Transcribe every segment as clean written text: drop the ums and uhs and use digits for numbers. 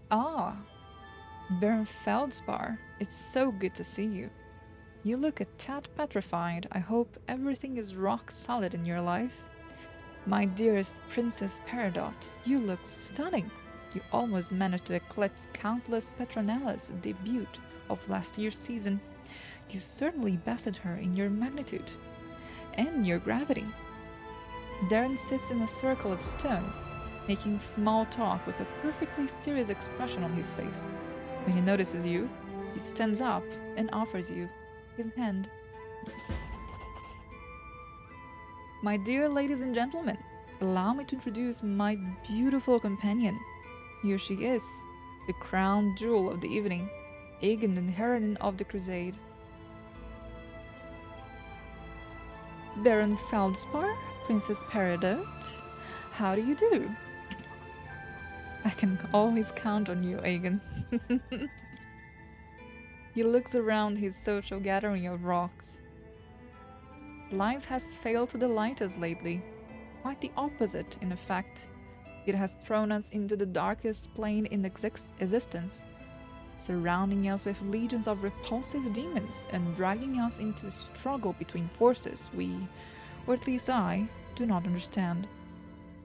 Ah, Baron Feldspar, it's so good to see you. You look a tad petrified. I hope everything is rock solid in your life. My dearest Princess Peridot, you look stunning. You almost managed to eclipse countless Petronella's debut of last year's season. You certainly bested her in your magnitude and your gravity. Darren sits in a circle of stones, making small talk with a perfectly serious expression on his face. When he notices you, he stands up and offers you his hand. My dear ladies and gentlemen, allow me to introduce my beautiful companion. Here she is, the crown jewel of the evening, Aygan, the heroine of the crusade. Baron Feldspar, Princess Peridot, how do you do? I can always count on you, Aygan. He looks around his social gathering of rocks. Life has failed to delight us lately. Quite the opposite, in effect. It has thrown us into the darkest plane in existence, surrounding us with legions of repulsive demons and dragging us into a struggle between forces we, or at least I, do not understand.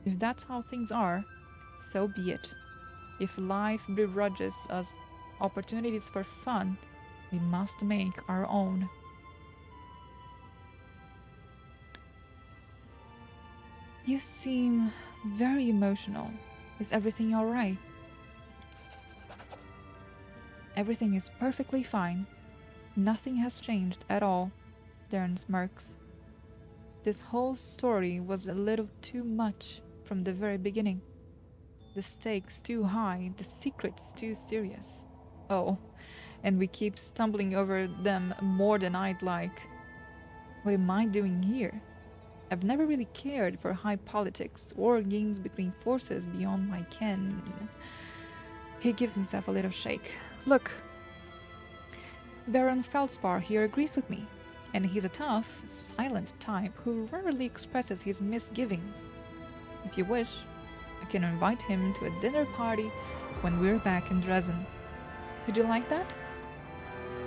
If that's how things are, so be it. If life begrudges us opportunities for fun, we must make our own. You seem very emotional. Is everything alright? Everything is perfectly fine. Nothing has changed at all, Darren smirks. This whole story was a little too much from the very beginning. The stakes too high, the secrets too serious. Oh, and we keep stumbling over them more than I'd like. What am I doing here? I've never really cared for high politics or games between forces beyond my ken. He gives himself a little shake. Look, Baron Feldspar here agrees with me, and he's a tough, silent type who rarely expresses his misgivings. If you wish, I can invite him to a dinner party when we're back in Dresden. Would you like that?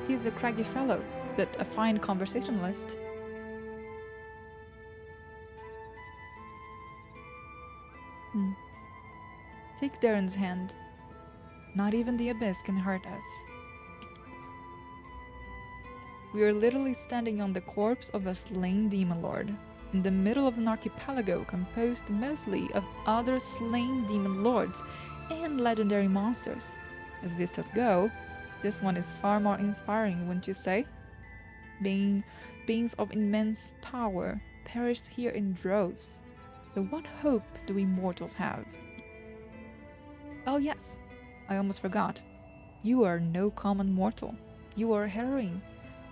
He's a craggy fellow, but a fine conversationalist. Take Darren's hand. Not even the abyss can hurt us. We are literally standing on the corpse of a slain demon lord, in the middle of an archipelago composed mostly of other slain demon lords and legendary monsters. As vistas go, this one is far more inspiring, wouldn't you say? Beings of immense power perished here in droves. So what hope do we mortals have? Oh yes, I almost forgot. You are no common mortal. You are a heroine.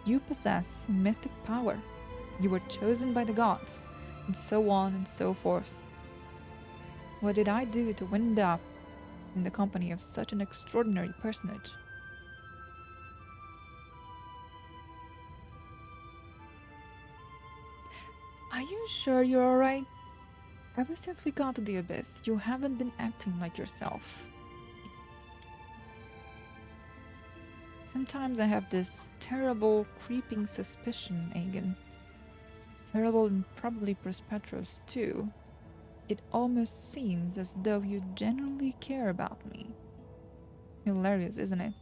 You possess mythic power. You were chosen by the gods, and so on and so forth. What did I do to wind up in the company of such an extraordinary personage? Are you sure you're alright? Ever since we got to the abyss, you haven't been acting like yourself. Sometimes I have this terrible, creeping suspicion, Aygan. Terrible and probably Prospetros too. It almost seems as though you genuinely care about me. Hilarious, isn't it?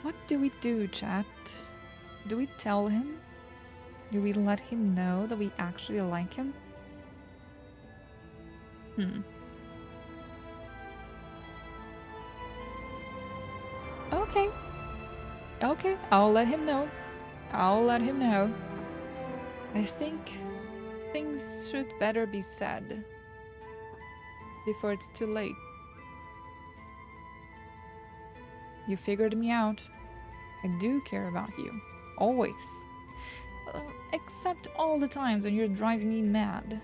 What do we do, chat? Do we tell him? Do we let him know that we actually like him? Okay. Okay, I'll let him know. I'll let him know. I think things should better be said before it's too late. You figured me out. I do care about you. Always. Except all the times when you're driving me mad.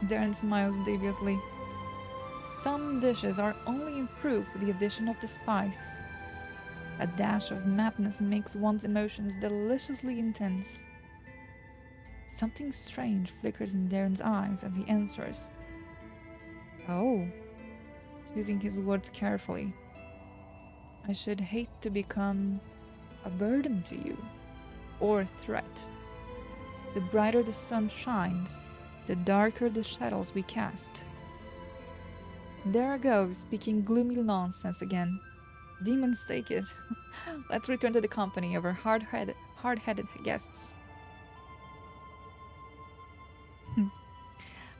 Darren smiles deviously. Some dishes are only improved with the addition of the spice. A dash of madness makes one's emotions deliciously intense. Something strange flickers in Darren's eyes as he answers. Oh, choosing his words carefully. I should hate to become a burden to you, or a threat. The brighter the sun shines, the darker the shadows we cast. There I go, speaking gloomy nonsense again. Demons take it. Let's return to the company of our hard-headed guests.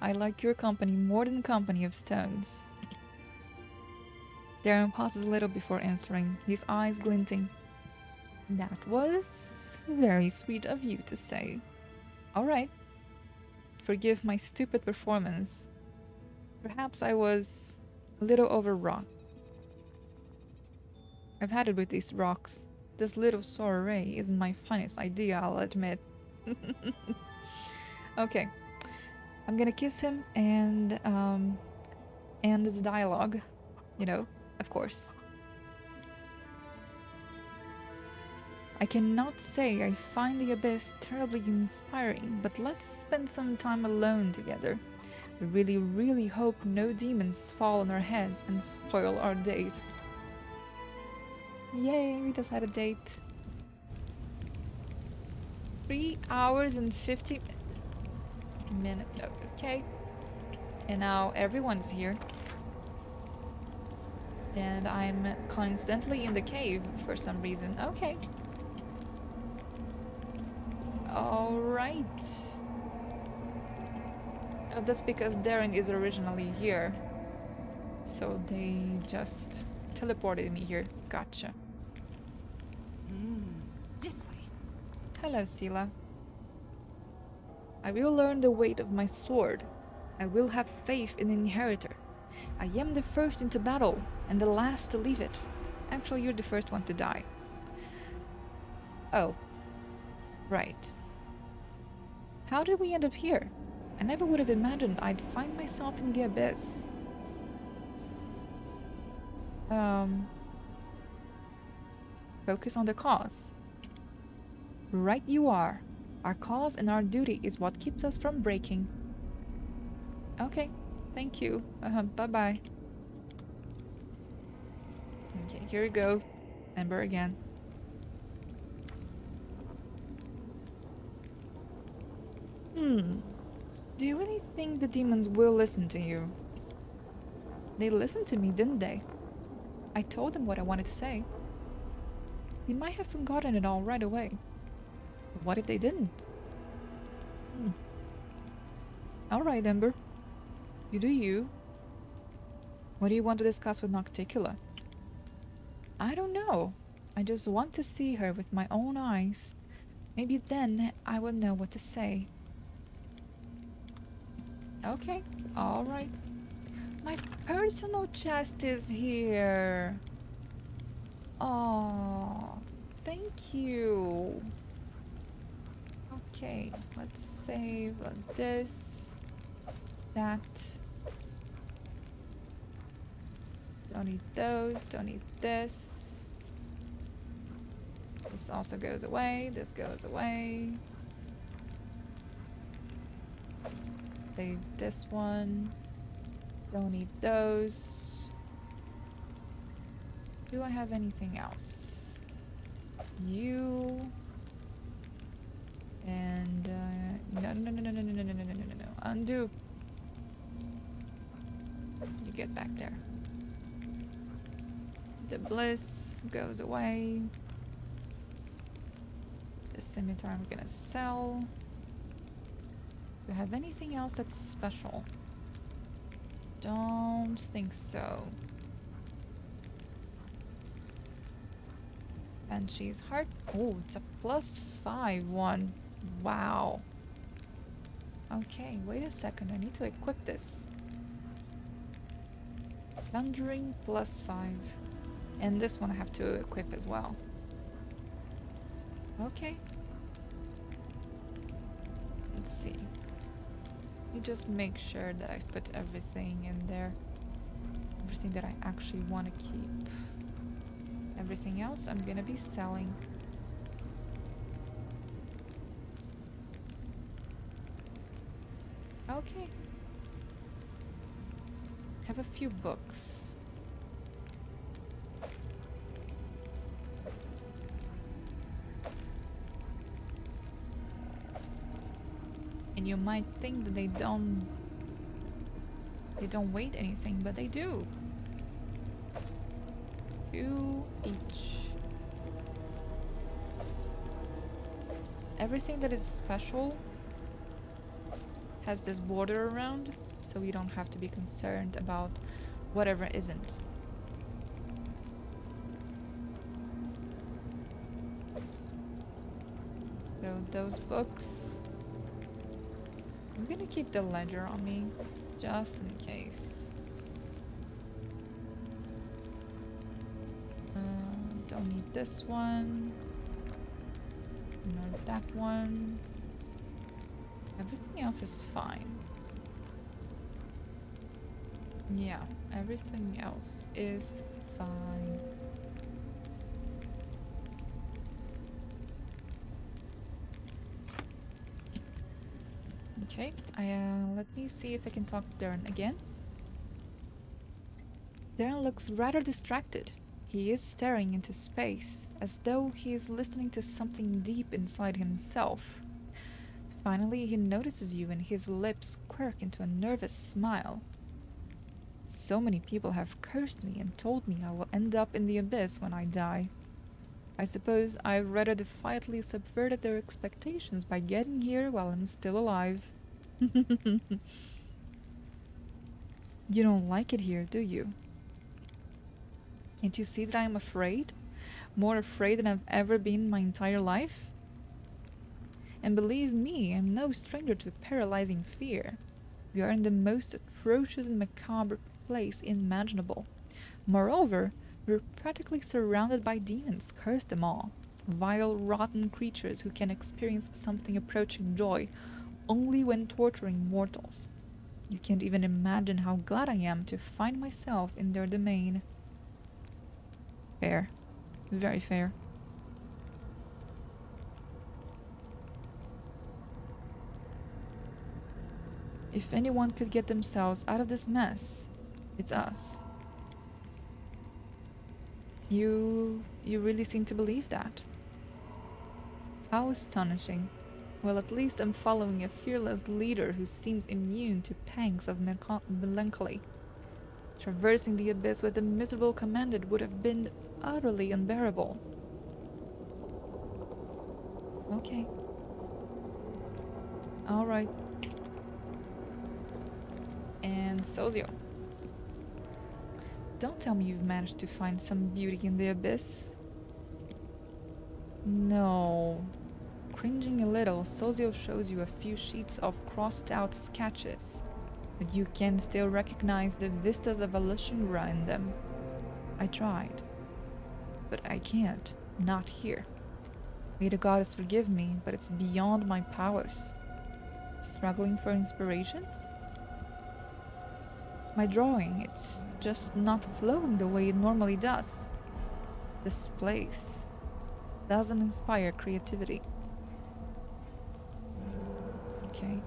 I like your company more than the company of stones. Darren pauses a little before answering, his eyes glinting. That was very sweet of you to say. All right. Forgive my stupid performance. Perhaps I was a little overwrought. I've had it with these rocks. This little soiree isn't my finest idea, I'll admit. Okay. I'm gonna kiss him and end the dialogue. You know, of course. I cannot say I find the abyss terribly inspiring, but let's spend some time alone together. We really, really hope no demons fall on our heads and spoil our date. Yay, we just had a date. 3 hours and 50 minutes. Okay. And now everyone's here. And I'm coincidentally in the cave for some reason. Okay. Alright. That's because Darren is originally here. So they just teleported me here. Gotcha. This way. Hello, Sila. I will learn the weight of my sword. I will have faith in the inheritor. I am the first into battle, and the last to leave it. Actually, you're the first one to die. Oh. Right. How did we end up here? I never would have imagined I'd find myself in the abyss. Focus on the cause. Right you are. Our cause and our duty is what keeps us from breaking. Okay, thank you. Bye-bye. Okay, here we go. Ember again. Do you really think the demons will listen to you? They listened to me, didn't they? I told them what I wanted to say. They might have forgotten it all right away. But what if they didn't? Alright, Ember. You do you. What do you want to discuss with Nocticula? I don't know. I just want to see her with my own eyes. Maybe then I will know what to say. Okay, alright. My personal chest is here. Oh, thank you. Okay, let's save this, that. Don't need those, don't need this. This also goes away, this goes away. Save this one. Don't need those. Do I have anything else? You. And no. Undo. You get back there. The bliss goes away. The scimitar I'm gonna sell. Do you have anything else that's special? Don't think so. Banshee's heart. Oh, it's a +5 one. Wow. Okay, wait a second. I need to equip this. Thundering +5. And this one I have to equip as well. Okay. Let's see. Let me just make sure that I've put everything in there. Everything that I actually want to keep. Everything else I'm gonna be selling. Okay. Have a few books. And you might think that they don't weight anything, but they do. 2 each. Everything that is special has this border around, so you don't have to be concerned about whatever isn't. So those books, I'm gonna keep the ledger on me just in case. Don't need this one, nor that one. Everything else is fine. Yeah, everything else is fine. Okay, let me see if I can talk to Darren again. Darren looks rather distracted. He is staring into space, as though he is listening to something deep inside himself. Finally, he notices you and his lips quirk into a nervous smile. So many people have cursed me and told me I will end up in the abyss when I die. I suppose I've rather defiantly subverted their expectations by getting here while I'm still alive. You don't like it here, do you? Can't you see that I am afraid? More afraid than I've ever been in my entire life? And believe me, I'm no stranger to paralyzing fear. We are in the most atrocious and macabre place imaginable. Moreover, we're practically surrounded by demons, curse them all. Vile, rotten creatures who can experience something approaching joy only when torturing mortals. You can't even imagine how glad I am to find myself in their domain. Fair. Very fair. If anyone could get themselves out of this mess, it's us. You really seem to believe that. How astonishing. Well, at least I'm following a fearless leader who seems immune to pangs of melancholy. Traversing the abyss with a miserable commandant would have been utterly unbearable. Okay. Alright. And Sozio. Don't tell me you've managed to find some beauty in the abyss. No. Cringing a little, Sozio shows you a few sheets of crossed out sketches, but you can still recognize the vistas of Alushingra in them. I tried, but I can't. Not here. May the goddess forgive me, but it's beyond my powers. Struggling for inspiration? My drawing, it's just not flowing the way it normally does. This place doesn't inspire creativity. Okay.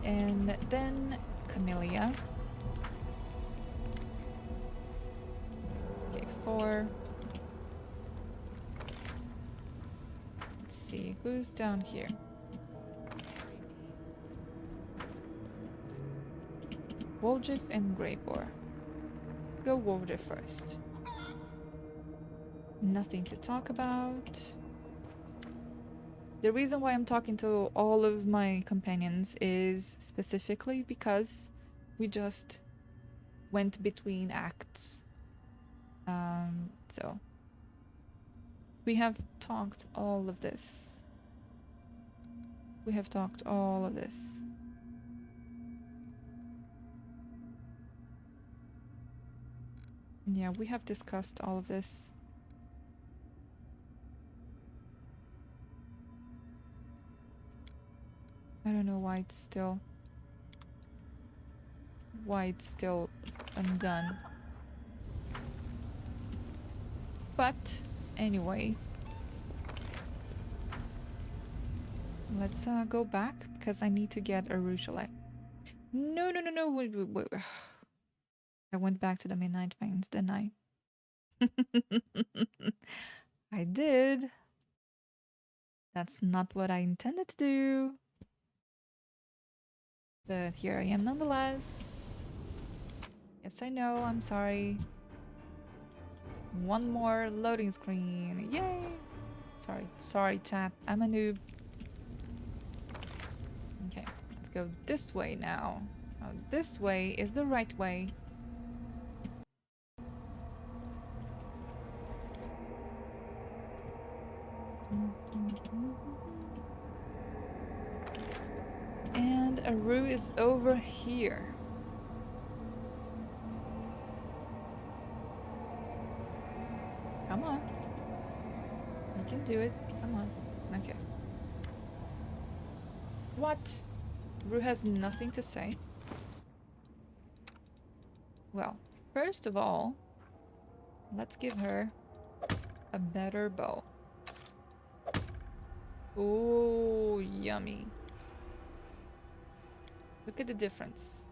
And then Camellia. Okay, 4. Let's see, who's down here? Woljif and Greyboar. Let's go Woljif first. Nothing to talk about. The reason why I'm talking to all of my companions is specifically because we just went between acts. So we have talked all of this. We have talked all of this. Yeah, we have discussed all of this. I don't know why it's still undone. But anyway, let's go back because I need to get a Rougelet. No, no, no, no. Wait. I went back to the Midnight Veins, didn't I? I did. That's not what I intended to do. But here I am nonetheless. Yes, I know. I'm sorry. One more loading screen. Yay! Sorry, chat. I'm a noob. Okay, let's go this way now. Oh, this way is the right way. And Aru is over here. Come on. You can do it. Come on. Okay. What? Aru has nothing to say. Well, first of all, let's give her a better bow. Oh, yummy. Look at the difference.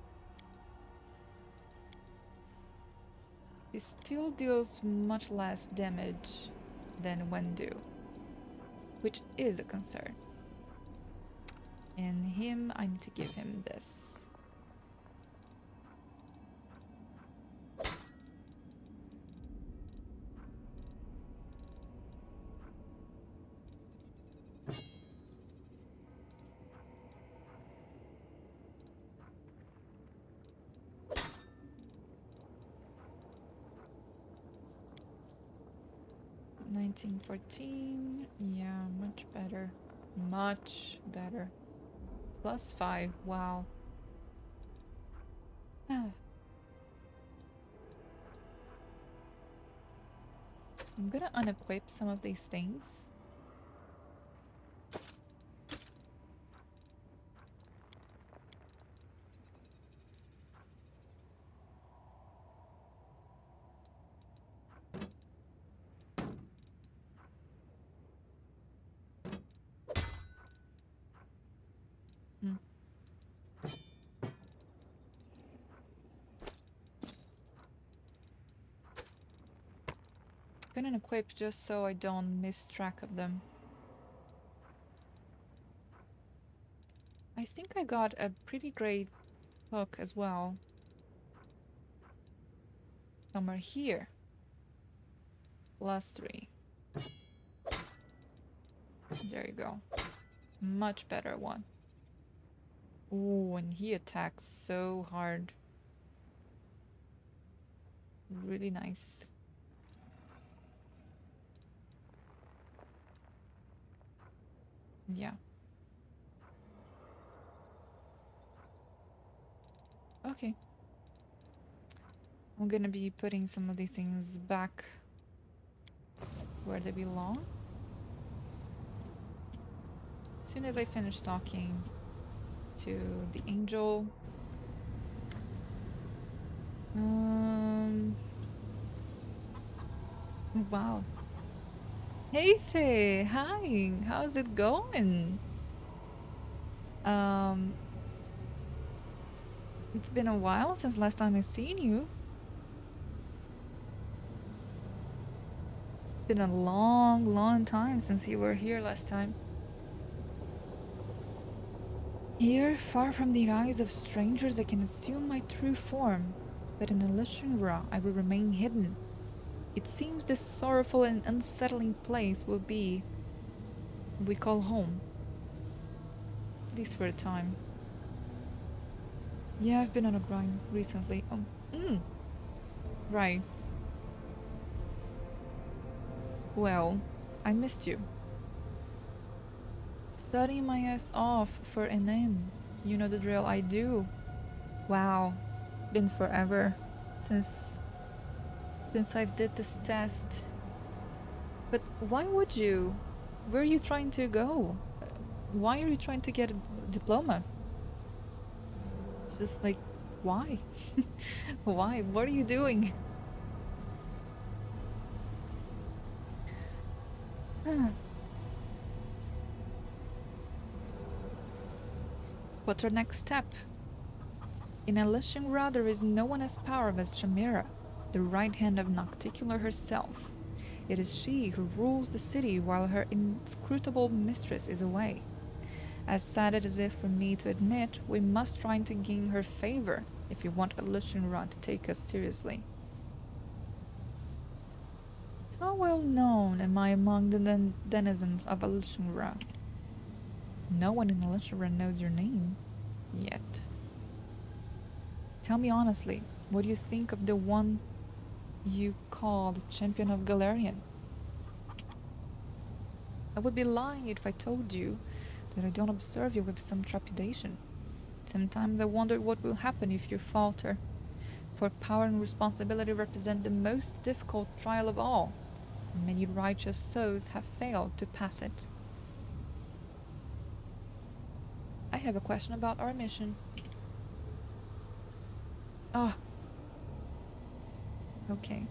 He still deals much less damage than Wendu, which is a concern. And him, I need to give him this. $19.14. Yeah, much better. Much better. +5. Wow. I'm gonna unequip some of these things. Hmm. I'm gonna equip just so I don't miss track of them. I think I got a pretty great hook as well. Somewhere here. +3. There you go. Much better one. Ooh, and he attacks so hard. Really nice. Yeah. Okay. I'm gonna be putting some of these things back where they belong. As soon as I finish talking to the angel. Wow. Hey Faye, hi. How's it going? Um, it's been a while since last time I seen you. It's been a long, long time since you were here last time. Here, far from the eyes of strangers, I can assume my true form, but in Elishanra I will remain hidden. It seems this sorrowful and unsettling place will be what we call home. At least for a time. Yeah, I've been on a grind recently. Right. Well, I missed you. Studying my ass off for an end. You know the drill, I do. Wow. It's been forever since since I did this test. But why would you? Where are you trying to go? Why are you trying to get a diploma? It's just like, why? Why? What are you doing? What's our next step? In Elishingra, there is no one as powerful as Shamira, the right hand of Nocticular herself. It is she who rules the city while her inscrutable mistress is away. As sad as it is for me to admit, we must try to gain her favor if you want Elishingra to take us seriously. How well known am I among the denizens of Elishingra? No one in Elishingra knows your name. Yet. Tell me honestly, what do you think of the one you call the champion of Galarian? I would be lying if I told you that I don't observe you with some trepidation. Sometimes I wonder what will happen if you falter, for power and responsibility represent the most difficult trial of all. Many righteous souls have failed to pass it. I have a question about our mission. Ah. Okay.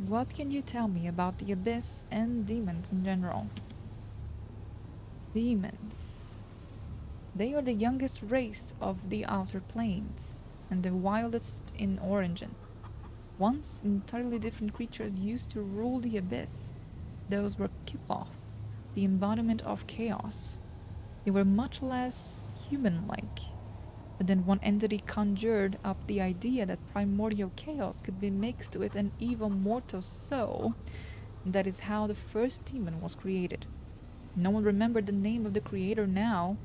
What can you tell me about the Abyss and demons in general? Demons. They are the youngest race of the Outer Planes, and the wildest in origin. Once, entirely different creatures used to rule the Abyss. Those were Kipoth, the embodiment of chaos. They were much less human-like. But then one entity conjured up the idea that primordial chaos could be mixed with an evil mortal soul, and that is how the first demon was created. No one remembered the name of the creator now,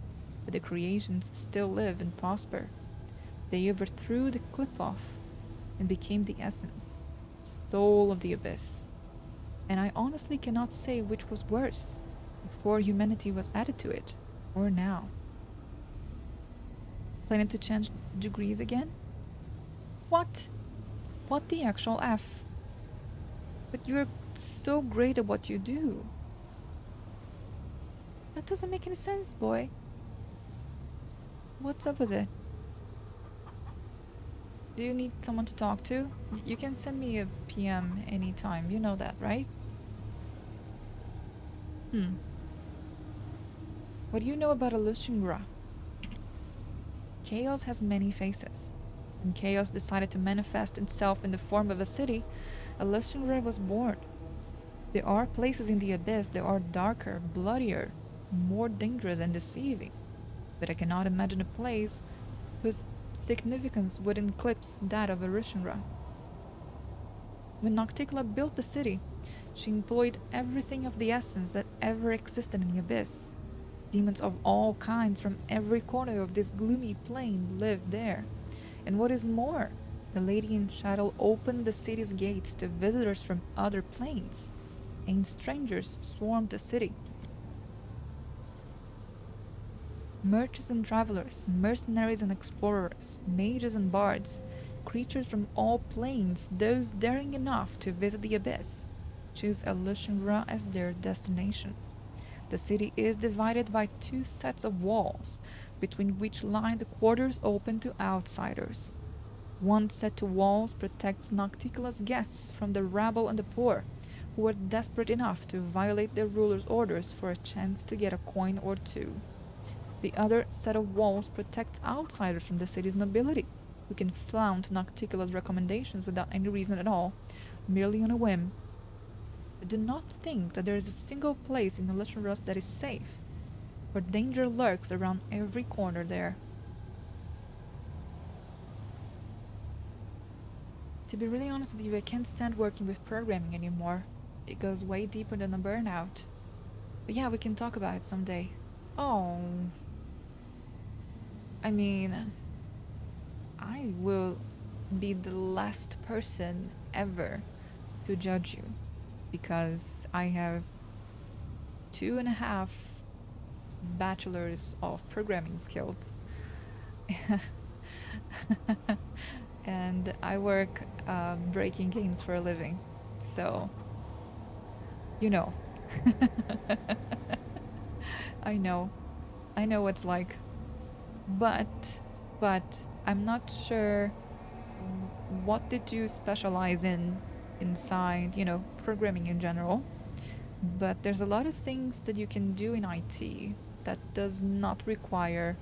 but the creations still live and prosper. They overthrew the clip-off and became the essence, soul of the Abyss. And I honestly cannot say which was worse, before humanity was added to it, or now. Planning to change degrees again? What? What the actual F? But you're so great at what you do. That doesn't make any sense, boy. What's up with it? Do you need someone to talk to? You can send me a PM anytime, you know that, right? What do you know about Alushingra? Chaos has many faces. When chaos decided to manifest itself in the form of a city, Alushingra was born. There are places in the Abyss that are darker, bloodier, more dangerous and deceiving, but I cannot imagine a place whose significance would eclipse that of Arishinra. When Nocticula built the city, she employed everything of the essence that ever existed in the Abyss. Demons of all kinds from every corner of this gloomy plain lived there. And what is more, the Lady in Shadow opened the city's gates to visitors from other planes, and strangers swarmed the city. Merchants and travelers, mercenaries and explorers, mages and bards, creatures from all planes, those daring enough to visit the Abyss, choose Alushinra as their destination. The city is divided by two sets of walls, between which lie the quarters open to outsiders. One set of walls protects Nocticula's guests from the rabble and the poor, who are desperate enough to violate their ruler's orders for a chance to get a coin or two. The other set of walls protects outsiders from the city's nobility, who can flout Nocticula's recommendations without any reason at all, merely on a whim. But do not think that there is a single place in Alushinra that is safe, for danger lurks around every corner there. To be really honest with you, I can't stand working with programming anymore. It goes way deeper than a burnout. But yeah, we can talk about it someday. Oh. I mean, I will be the last person ever to judge you, because I have 2.5 bachelors of programming skills. and I work breaking games for a living. So, you know, I know. I know what's like. But I'm not sure what did you specialize in inside, programming in general. But there's a lot of things that you can do in IT that does not require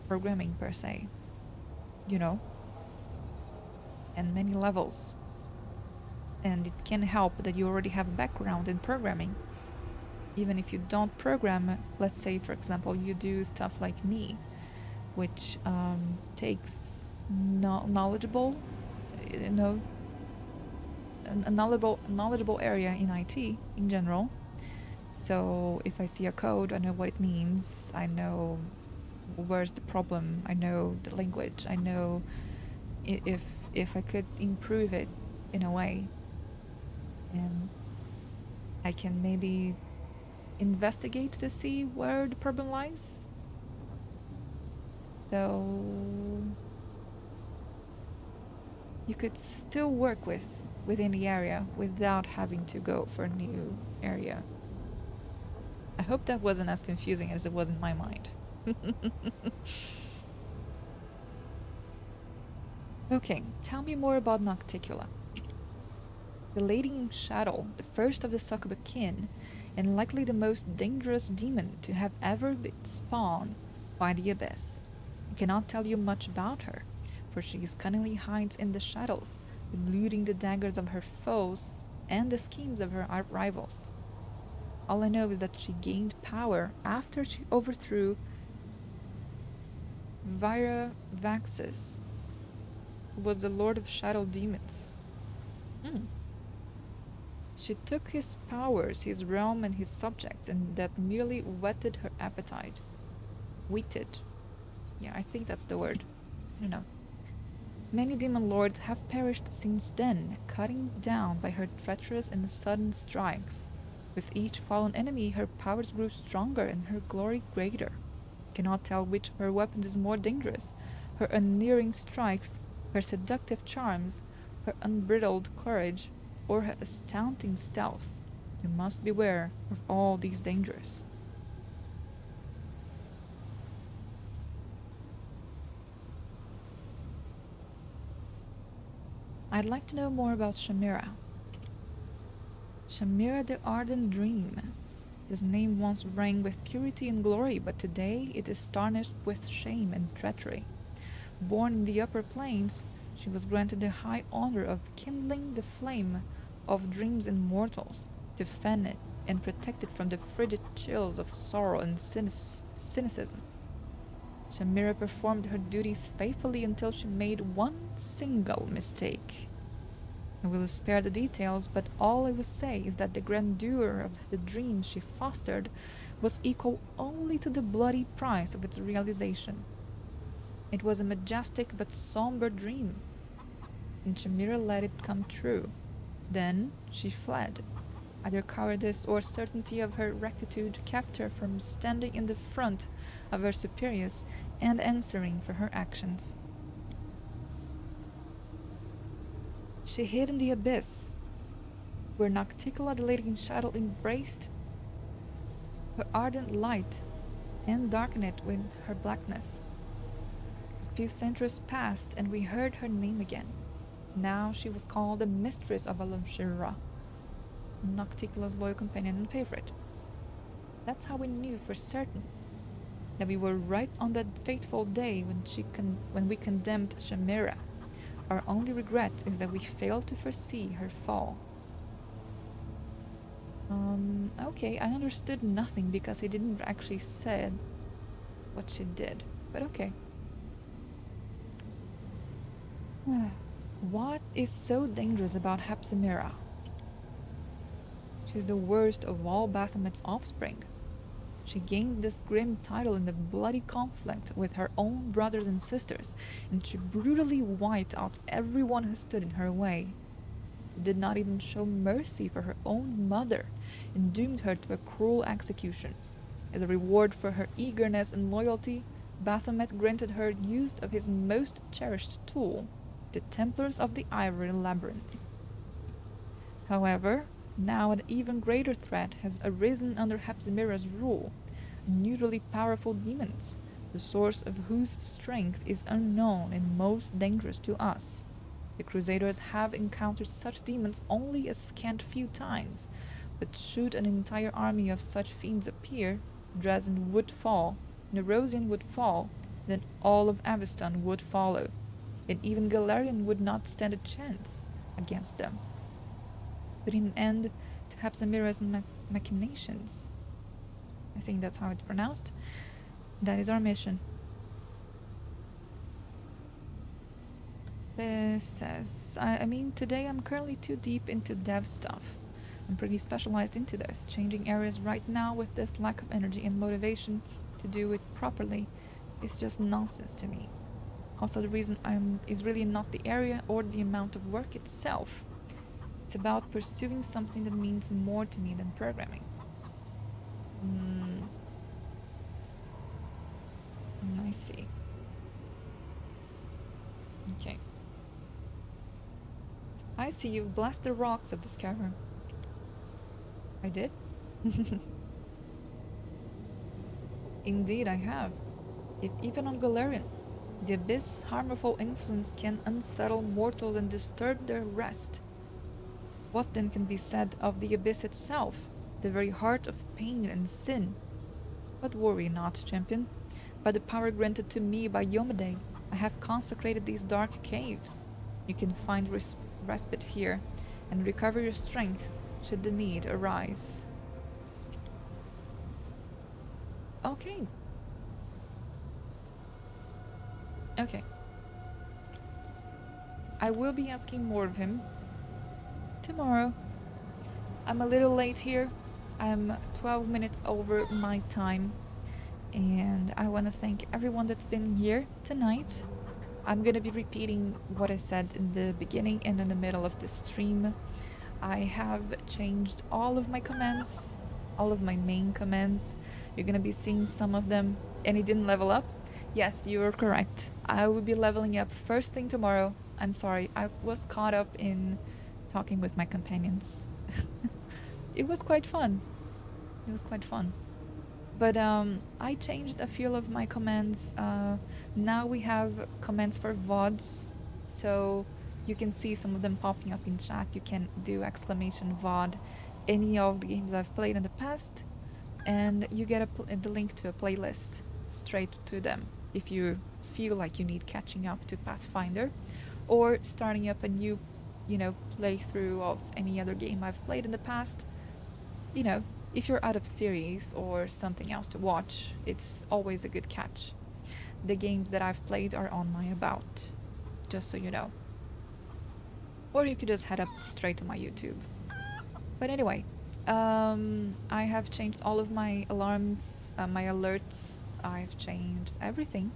programming per se, you know, and many levels. And it can help that you already have a background in programming. Even if you don't program, let's say, for example, you do stuff like me, which takes knowledgeable, you know, a knowledgeable area in IT in general. So if I see a code, I know what it means. I know where's the problem. I know the language. I know if I could improve it in a way, and I can maybe investigate to see where the problem lies. So you could still work within the area without having to go for a new area. I hope that wasn't as confusing as it was in my mind. Okay, tell me more about Nocticula. The Lady in Shadow, the first of the Succubus kin, and likely the most dangerous demon to have ever been spawned by the Abyss. I cannot tell you much about her, for she cunningly hides in the shadows, eluding the daggers of her foes and the schemes of her rivals. All I know is that she gained power after she overthrew Wrathoftherighteous, who was the Lord of Shadow Demons. Hmm. She took his powers, his realm, and his subjects, and that merely whetted her appetite. Wheated. Yeah, I think that's the word. I don't know. Many demon lords have perished since then, cutting down by her treacherous and sudden strikes. With each fallen enemy, her powers grew stronger and her glory greater. Cannot tell which of her weapons is more dangerous, her unerring strikes, her seductive charms, her unbridled courage, or her astounding stealth. You must beware of all these dangers. I'd like to know more about Shamira. Shamira the Ardent Dream. This name once rang with purity and glory, but today it is tarnished with shame and treachery. Born in the upper planes, she was granted the high honor of kindling the flame of dreams in mortals, to fan it and protect it from the frigid chills of sorrow and cynicism. Shamira performed her duties faithfully until she made one single mistake. I will spare the details, but all I will say is that the grandeur of the dream she fostered was equal only to the bloody price of its realization. It was a majestic but somber dream, and Shamira let it come true. Then she fled. Either cowardice or certainty of her rectitude kept her from standing in the front of her superiors and answering for her actions. She hid in the abyss, where Nocticula the Lady in Shadow embraced her ardent light and darkened it with her blackness. A few centuries passed, and we heard her name again. Now she was called the Mistress of Alam-Shira, Nocticula's loyal companion and favorite. That's how we knew for certain that we were right on that fateful day when we condemned Shamira. Our only regret is that we failed to foresee her fall. Okay, I understood nothing because he didn't actually say what she did, but okay. What is so dangerous about Hepzibah? She's the worst of all Baphomet's offspring. She gained this grim title in the bloody conflict with her own brothers and sisters, and she brutally wiped out everyone who stood in her way. She did not even show mercy for her own mother, and doomed her to a cruel execution. As a reward for her eagerness and loyalty, Baphomet granted her use of his most cherished tool, the Templars of the Ivory Labyrinth. However, now an even greater threat has arisen under Hepzibah's rule: unusually powerful demons, the source of whose strength is unknown and most dangerous to us. The Crusaders have encountered such demons only a scant few times, but should an entire army of such fiends appear, Dresden would fall, Nerosian would fall, then all of Aviston would follow, and even Galarian would not stand a chance against them. Putting an end to Hepzibah's machinations. I think that's how it's pronounced. That is our mission. This says, I mean, today I'm currently too deep into dev stuff. I'm pretty specialized into this. Changing areas right now with this lack of energy and motivation to do it properly is just nonsense to me. Also, the reason is really not the area or the amount of work itself. It's about pursuing something that means more to me than programming. I see. Okay. I see you've blessed the rocks of this cavern. I did? Indeed, I have. If even on Galarian, the abyss' harmful influence can unsettle mortals and disturb their rest. What then can be said of the abyss itself, the very heart of pain and sin? But worry not, champion. By the power granted to me by Yomade, I have consecrated these dark caves. You can find respite here and recover your strength should the need arise. Okay. Okay. I will be asking more of him tomorrow. I'm a little late here. I'm 12 minutes over my time. And I want to thank everyone that's been here tonight. I'm going to be repeating what I said in the beginning and in the middle of the stream. I have changed all of my commands, all of my main commands. You're going to be seeing some of them. And it didn't level up? Yes, you are correct. I will be leveling up first thing tomorrow. I'm sorry, I was caught up in talking with my companions. It was quite fun. It was quite fun. But I changed a few of my commands. Now we have commands for VODs, so you can see some of them popping up in chat. You can do exclamation VOD any of the games I've played in the past, and you get the link to a playlist straight to them if you feel like you need catching up to Pathfinder or starting up a new, playthrough of any other game I've played in the past. If you're out of series or something else to watch, it's always a good catch. The games that I've played are on my About, just so you know. Or you could just head up straight to my YouTube. But anyway, I have changed all of my alarms, my alerts. I've changed everything.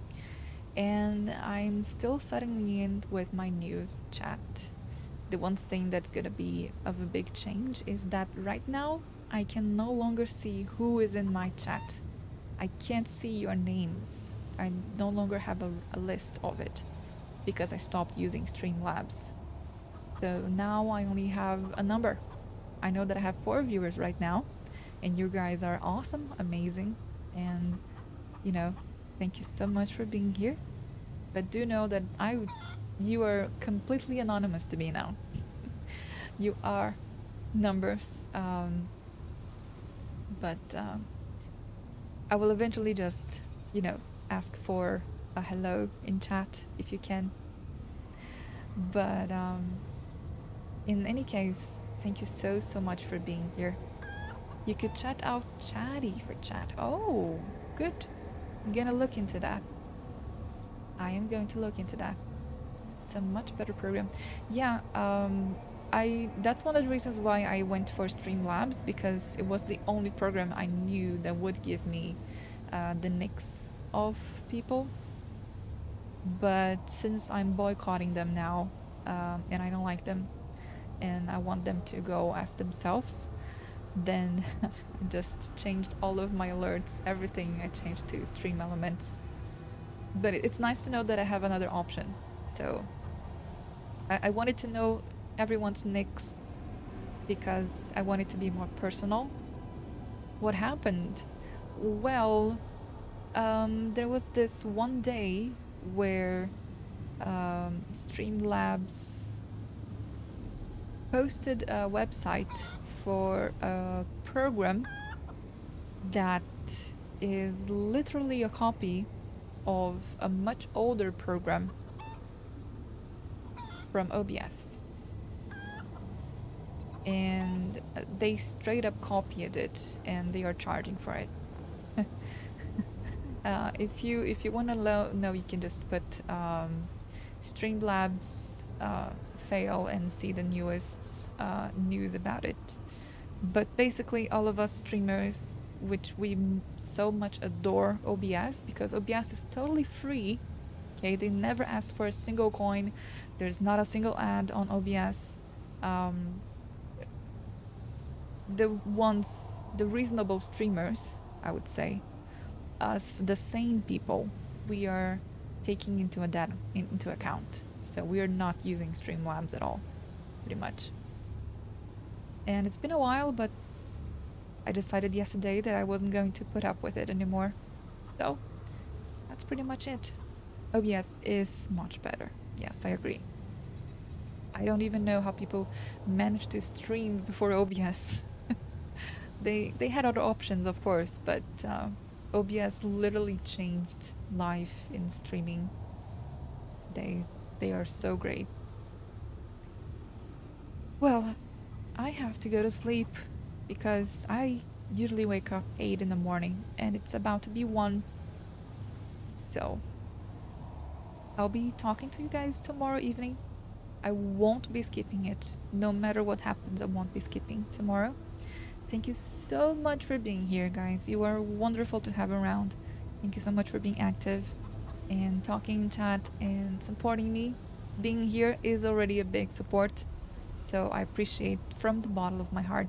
And I'm still settling in with my new chat. The one thing that's gonna be of a big change is that right now, I can no longer see who is in my chat. I can't see your names. I no longer have a list of it because I stopped using Streamlabs. So now I only have a number. I know that I have 4 viewers right now, and you guys are awesome, amazing, and thank you so much for being here. But do know that you are completely anonymous to me now. You are numbers. But I will eventually just, ask for a hello in chat if you can. But in any case, thank you so much for being here. You could chat out Chatty for chat. Oh, good. I'm gonna look into that. I am going to look into that. It's a much better program. Yeah, that's one of the reasons why I went for Streamlabs, because it was the only program I knew that would give me the nicks of people. But since I'm boycotting them now, and I don't like them, and I want them to go after themselves, then I just changed all of my alerts, everything I changed to Stream Elements. But it's nice to know that I have another option, so I wanted to know everyone's nicks because I wanted to be more personal. What happened? Well, there was this one day where Streamlabs posted a website for a program that is literally a copy of a much older program from OBS. And they straight up copied it and they are charging for it. If you want to know, you can just put Streamlabs fail and see the newest news about it. But basically, all of us streamers, which we so much adore OBS because OBS is totally free. Okay, they never asked for a single coin. There's not a single ad on OBS. Um, the reasonable streamers, I would say, us, the sane people, we are taking into account. So we are not using Streamlabs at all, pretty much. And it's been a while, but I decided yesterday that I wasn't going to put up with it anymore. So that's pretty much it. OBS is much better. Yes, I agree. I don't even know how people managed to stream before OBS. They had other options, of course, but OBS literally changed life in streaming. They are so great. Well, I have to go to sleep because I usually wake up 8 in the morning and it's about to be 1. So I'll be talking to you guys tomorrow evening. I won't be skipping it. No matter what happens, I won't be skipping tomorrow. Thank you so much for being here, guys. You are wonderful to have around. Thank you so much for being active and talking in chat and supporting me. Being here is already a big support. So I appreciate from the bottom of my heart.